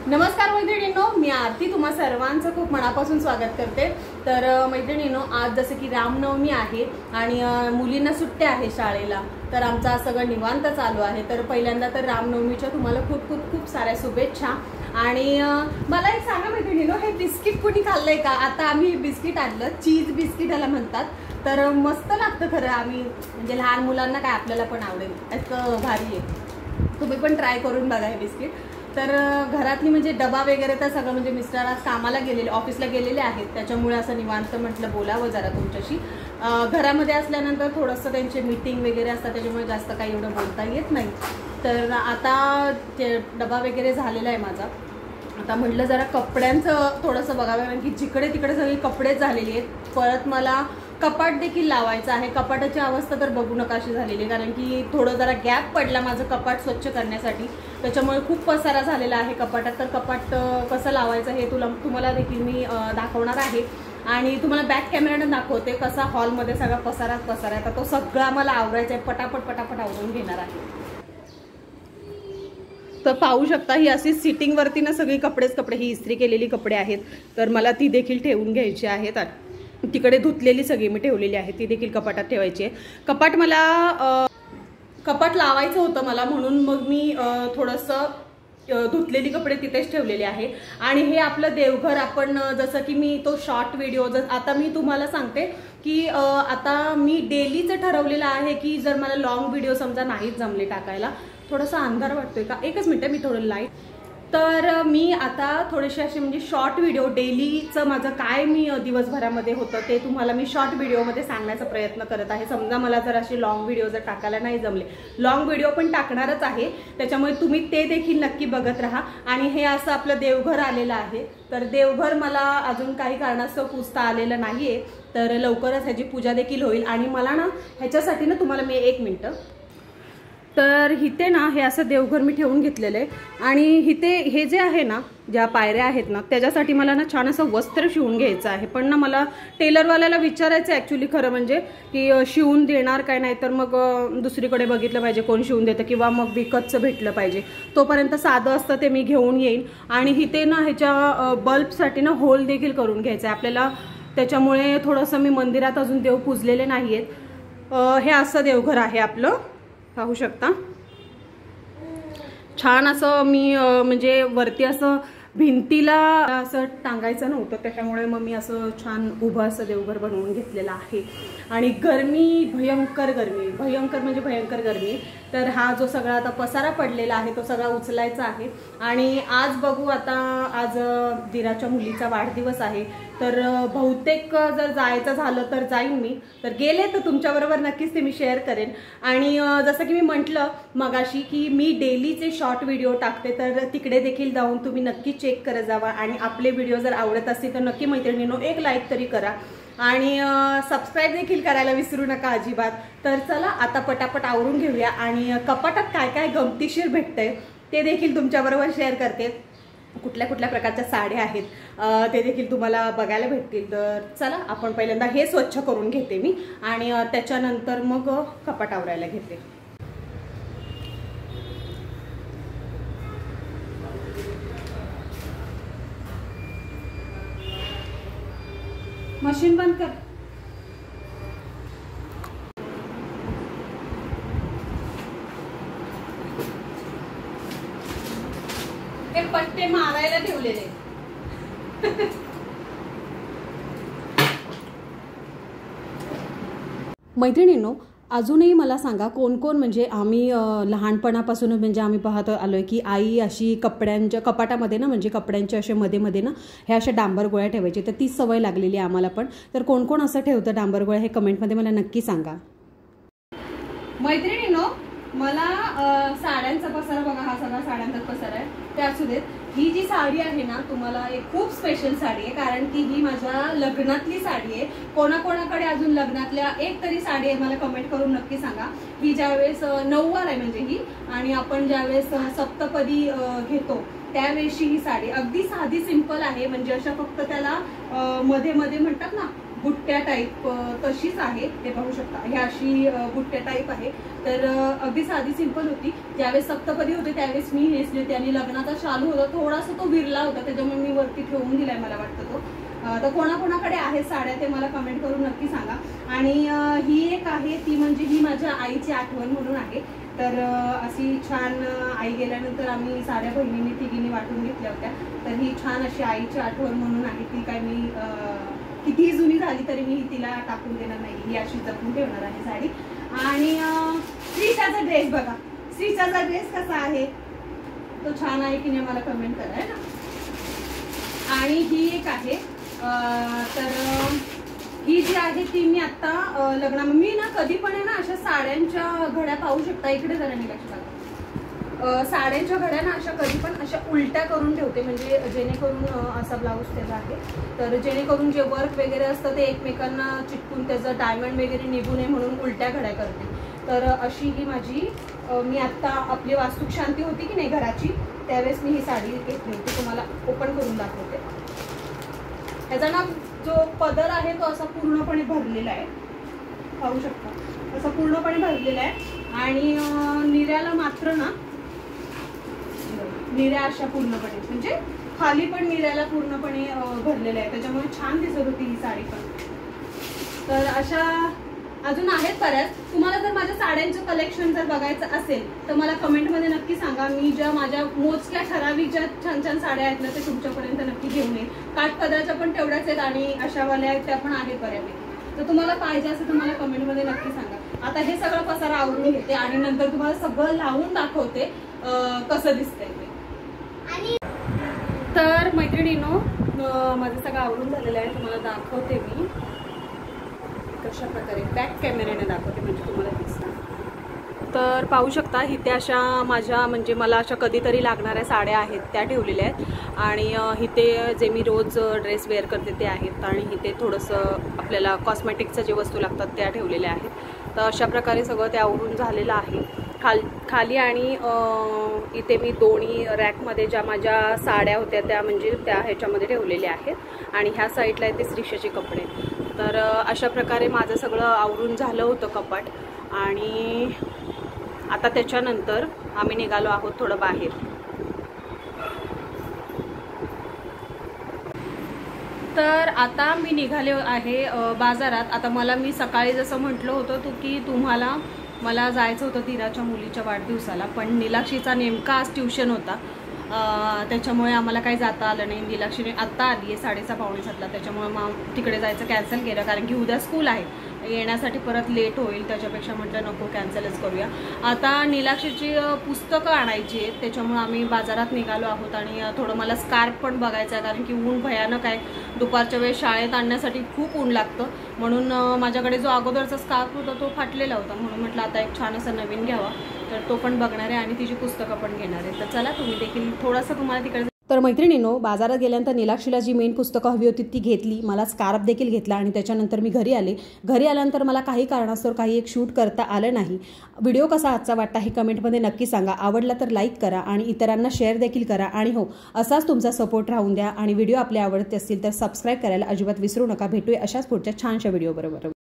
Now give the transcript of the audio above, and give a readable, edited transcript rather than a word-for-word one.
नमस्कार मैत्रिणींनो, मी आरती तुम्हा सर्वांचं खूप मनापासून स्वागत करते। तर मैत्रिणींनो, आज जसे की रामनवमी आहे आणि मुलींना सुट्ट्या आहे शाळेला, तर आमचा सगळं निवांत चालू आहे। तर पहिल्यांदा तर रामनवमीच्या तुम्हाला खूप खूप खूप साऱ्या शुभेच्छा। आणि मला एक सांगा मैत्रिणींनो, हे बिस्किट कुणी खाल्लंय का? आता आम्ही बिस्किट आणलं, चीज बिस्किट याला म्हणतात, तर मस्त लागतं खरं। आम्ही म्हणजे लहान मुलांना काय आपल्याला पण आवडेल असं भारी आहे। तुम्ही पण ट्राय करून बघा हे बिस्किट। तर घरातली म्हणजे डबा वगैरे तर सगळं म्हणजे मिस्टर आज कामाला गेलेले, ऑफिसला गेलेले आहेत, त्याच्यामुळे असं निवांत म्हटलं बोलावं जरा तुमच्याशी। घरामध्ये असल्यानंतर थोडंसं त्यांचे मीटिंग वगैरे असतात, त्याच्यामुळे जास्त काही एवढं बोलता येत नाही। तर आता ते डबा वगैरे झालेला आहे माझा। आता म्हटलं जरा कपड्यांचं थोडंसं बघावं, कारण की जिकडे तिकडे सगळी कपडेच झालेली आहेत। परत मला कपाट देखील लावायचं आहे। कपाटाची अवस्था तर बघू नका अशी झालेली आहे, कारण की थोडं जरा गॅप पडला माझं कपाट स्वच्छ करण्यासाठी, त्याच्यामुळे खूप पसारा झालेला आहे कपाटात। तर कपाट कसं लावायचं हे तुम्हाला देखील मी दाखवणार आहे आणि तुम्हाला बॅक कॅमेराने दाखवते कसा हॉलमध्ये सगळा पसारा आहे। तर तो सगळा मला आवरायचा आहे, पटापट पटापट आवरून घेणार आहे। तर पाहू शकता, ही अशी सिटिंगवरती ना सगळी कपडे ही इस्त्री केलेली कपडे आहेत, तर मला ती देखील ठेवून घ्यायची आहेत। तिकडे धुतलेली सगळी मी ठेवलेली आहे, ती देखील कपाटात ठेवायची आहे। कपाट मला कपाट लावायचं होतं मला, म्हणून मग मी थोडंसं धुतलेली कपडे तिथेच ठेवलेले आहे। आणि हे आपलं देवघर, आपण जसं की मी तो शॉर्ट व्हिडिओ आता मी तुम्हाला सांगते की आता मी डेलीचं ठरवलेलं आहे की जर मला लॉंग व्हिडिओ समजा नाहीच जमले टाकायला, थोडासा अंधार वाटतोय का, एकच मिनिट मी थोडं लाईट, तर मी आता थोडेसे असे म्हणजे शॉर्ट व्हिडिओ डेलीचं माझं काय मी दिवसभरामध्ये होतं ते तुम्हाला मी शॉर्ट व्हिडिओमध्ये सांगण्याचा प्रयत्न करत आहे। समजा मला जर असे लॉंग व्हिडिओ जर टाकायला नाही जमले, लॉंग व्हिडिओ पण टाकणारच आहे, त्याच्यामुळे तुम्ही ते देखील नक्की बघत राहा। आणि हे असं आपलं देवघर आलेलं आहे, तर देवघर मला अजून काही कारणास्तव पुजता आलेलं नाहीये, तर लवकरच ह्याची पूजा देखील होईल। आणि मला ना ह्याच्यासाठी ना तुम्हाला मी एक मिनटं, तर इथे ना हे असं देवघर मी ठेवून घेतलेलं आहे। आणि इथे हे जे आहे ना, ज्या पायऱ्या आहेत ना, त्याच्यासाठी मला ना छान असं वस्त्र शिवून घ्यायचं आहे। पण ना मला टेलरवाल्याला विचारायचं ॲक्च्युली खरं म्हणजे की शिवून देणार काय, नाही तर मग दुसरीकडे बघितलं पाहिजे कोण शिवून देतं, किंवा मग विकतचं भेटलं पाहिजे। तोपर्यंत साधं असतं ते मी घेऊन येईन। आणि इथे ना ह्याच्या बल्बसाठी ना होल देखील करून घ्यायचं आहे आपल्याला, त्याच्यामुळे थोडंसं मी मंदिरात अजून देव पूजलेले नाही आहेत। हे असं देवघर आहे आपलं, पाहू शकता। छान असं मी म्हणजे वरती असं भिंतीला असं टांगायचं नव्हतं, त्याच्यामुळे मग मी असं छान उभं असं देवघर बनवून घेतलेलं आहे। आणि गरमी, भयंकर गरमी, भयंकर म्हणजे भयंकर गरमी। तर हा जो सगळा आता पसारा पडलेला आहे तो सगळा उचलायचा आहे। आणि आज बघू, आता आज दिराच्या मुलीचा वाढदिवस आहे, तर बहुतेक जर जायचं झालं तर जाईन मी, तर गेले तर तुमच्याबरोबर नक्कीच ते मी शेअर करेन। आणि जसं की मी म्हटलं मगाशी की मी डेलीचे शॉर्ट व्हिडिओ टाकते, तर तिकडे देखील जाऊन तुम्ही नक्की चेक करत जावा। आणि आपले व्हिडिओ जर आवडत असतील तर नक्की मैत्रिणींनो एक लाईक तरी करा आणि सबस्क्राईब देखील करायला विसरू नका अजिबात। तर चला आता पटापट आवरून घेऊया आणि कपाटात काय काय गमतीशीर भेटतंय ते देखील तुमच्याबरोबर शेअर करते। कुठल्या कुठल्या प्रकारच्या साड्या आहेत ते देखील तुम्हाला बघायला भेटतील। तर चला आपण पहिल्यांदा हे स्वच्छ करून घेते मी, आणि त्याच्यानंतर मग कपाट आवरायला घेते। मशीन बंद कर। ते पट्टे मारायला ठेवलेले। मैत्रिणींनो, अजूनही मला सांगा कोण कोण म्हणजे आम्ही लहानपणापासून म्हणजे आम्ही पाहत आलोय की आई अशी कपड्यांच्या कपाटामध्ये ना, म्हणजे कपड्यांच्या असे मध्ये मध्ये ना ह्या अशा डांबर गोळ्या ठेवायची, तर ती सवय लागलेली आहे आम्हाला पण। तर कोण कोण असं ठेवतं डांबर गोळ्या हे कमेंटमध्ये मला नक्की सांगा। मैत्रिणींनो, मला साड्यांचा पसारा बघा, हा सगळा साड्यांचा पसारा आहे, ते असू देत। ही जी साडी आहे ना, तुम्हाला एक खूप स्पेशल साडी आहे, कारण की ही माझ्या लग्नातली साडी आहे। कोणाकोणाकडे अजून लग्नातल्या एक तरी साडी आहे मला कमेंट करून नक्की सांगा। ही ज्यावेळेस नऊवार आहे म्हणजे ही, आणि आपण ज्यावेळेस सप्तपदी घेतो त्यावेळेशी ही साडी अगदी साधी सिंपल आहे, म्हणजे अशा फक्त त्याला मध्ये मध्ये म्हणतात ना बुट्ट्या टाईप तशीच आहे, ते पाहू शकता. ही अशी बुट्ट्या टाईप आहे. तर अगदी साधी सिंपल होती. ज्यावेळेस सप्तपदी होते त्यावेळेस मी नेसली होती आणि लग्नाचा शालू होता, थोडासा तो विरला होता, त्याच्यामुळे मी वरती ठेवून दिलाय मला वाटतं तो. तर कोणाकोणाकडे आहेत साड्या ते मला कमेंट करून नक्की सांगा. आणि ही एक आहे ती म्हणजे ही माझ्या आईची आठवण म्हणून आहे. तर अशी छान आई गेल्यानंतर आम्ही साड्या बहिणींनी तिघींनी वाटून घेतल्या होत्या. तर ही छान अशी आईची आठवण म्हणून आहे. ती काय मी कितीही जुनी झाली तरी मी तिला टाकून देणार नाही, ही अशी जपून ठेवणार आहे साडी. आणि श्रीचाचा ड्रेस बघा, श्रीचाचा ड्रेस कसा आहे, तो छान आहे की नाही मला कमेंट करा ना. आणि ही एक आहे, तर ही जी आहे ती मी आता लग्नामध्ये मी ना कधी पण आहे ना अशा साड्यांच्या घड्या पाहू शकता, इकडे जरा निघायची साड्यांच्या घड्या ना अशा कधी पण अशा उलट्या करून ठेवते, म्हणजे जेणेकरून असा ब्लाऊज त्याचा आहे, तर जेणेकरून जे वर्क वगैरे असतं ते एकमेकांना चिटकून त्याचं डायमंड वगैरे निघू नये म्हणून उलट्या घड्या करते. तर अशी ही माझी मी आत्ता आपली वास्तुक शांती होती की नाही घराची, त्यावेळेस मी ही साडी घेतली होती. तुम्हाला ओपन करून दाखवते. ह्याचा ना जो पदर आहे तो असा पूर्णपणे भरलेला आहे, पाहू शकता असा पूर्णपणे भरलेला आहे. आणि निऱ्याला मात्र ना निऱ्या अशा पूर्णपणे म्हणजे खाली पण निऱ्याला पूर्णपणे भरलेल्या आहे, त्याच्यामुळे छान दिसत होती ही साडी पण. तर अशा अजून आहेत बऱ्याच. तुम्हाला जर माझ्या साड्यांचं कलेक्शन जर बघायचं असेल तर मला कमेंटमध्ये नक्की सांगा. मी ज्या माझ्या मोजक्या ठराविक ज्या छान छान साड्या आहेत ना ते तुमच्यापर्यंत नक्की घेऊन येईल. काठपदराच्या पण तेवढ्याच आहेत आणि अशावाल्या त्या पण आहेत बऱ्यापैकी. तर तुम्हाला पाहिजे असेल तर मला कमेंटमध्ये नक्की सांगा. आता हे सगळं पसारा आवरून घेते आणि नंतर तुम्हाला सगळं लावून दाखवते कसं दिसतंय ते. तर मैत्रिणींनो, माझं सगळं आवरून झालेलं आहे, तुम्हाला दाखवते मी कशा प्रकारे बॅक कॅमेऱ्याने दाखवते म्हणजे तुम्हाला दिसतं. तर पाहू शकता इथे अशा माझ्या म्हणजे मला अशा कधीतरी लागणाऱ्या साड्या आहेत त्या ठेवलेल्या आहेत. आणि इथे जे मी रोज ड्रेस वेअर करते ते आहेत. आणि इथे थोडंसं आपल्याला कॉस्मेटिकच्या जे वस्तू लागतात त्या ठेवलेल्या आहेत. तर अशा प्रकारे सगळं ते आवरून झालेलं आहे. खाली आणि इथे मी दोन्ही रॅकमध्ये ज्या माझ्या साड्या होत्या त्या म्हणजे त्या ह्याच्यामध्ये ठेवलेल्या आहेत. आणि ह्या साईडला आहे ते श्रीषाचे कपडे. तर अशा प्रकारे माझं सगळं आवरून झालं होतं कपाट. आणि आता त्याच्यानंतर आम्ही निघालो आहोत थोडं बाहेर. तर आता मी निघाले आहे बाजारात. आता मी सकाळी जसं म्हटलं होतं की तुम्हाला मला जायचं होतं धीराच्या मुलीच्या वाढदिवसाला, पण नीलाक्षीचा नेमका आज ट्युशन होता, त्याच्यामुळे आम्हाला काही जाता आलं नाही. नीलाक्षीने आत्ता आली आहे 6:30-7:45ला, त्याच्यामुळे मग तिकडे जायचं कॅन्सल केलं, कारण की उद्या स्कूल आहे, येण्यासाठी परत लेट होईल. त्याच्यापेक्षा म्हटलं नको कॅन्सलच करूया. आता नीलाक्षीची पुस्तकं आणायची आहेत, त्याच्यामुळे आम्ही बाजारात निघालो आहोत. आणि थोडं मला स्कार्फ पण बघायचं आहे, कारण की ऊन भयानक आहे. दुपारच्या वेळेस शाळेत आणण्यासाठी खूप ऊन लागतं, म्हणून माझ्याकडे जो अगोदरचा स्कार्फ होता तो फाटलेला होता, म्हणून म्हटलं आता एक छान असं नवीन घ्यावा. तर तो पण बघणार आहे आणि तिची पुस्तकं पण घेणार आहे. तर चला तुम्ही देखील थोडंसं तुम्हाला तिकडे. तर मैत्रिणींनो, बाजारात गेल्यानंतर नीलाक्षीला जी मेन पुस्तकं हवी होती ती घेतली, मला स्कार्फ देखील घेतला आणि त्याच्यानंतर मी घरी आले. घरी आल्यानंतर मला काही कारणास्तव काही एक शूट करता आलं नाही. व्हिडिओ कसा आजचा वाटता हे कमेंटमध्ये नक्की सांगा. आवडला तर लाईक करा आणि इतरांना शेअर देखील करा. आणि हो, असाच तुमचा सपोर्ट राहून द्या. आणि व्हिडिओ आपले आवडते असतील तर सबस्क्राईब करायला अजिबात विसरू नका. भेटूया अशाच पुढच्या छानशा व्हिडिओ बरोबर.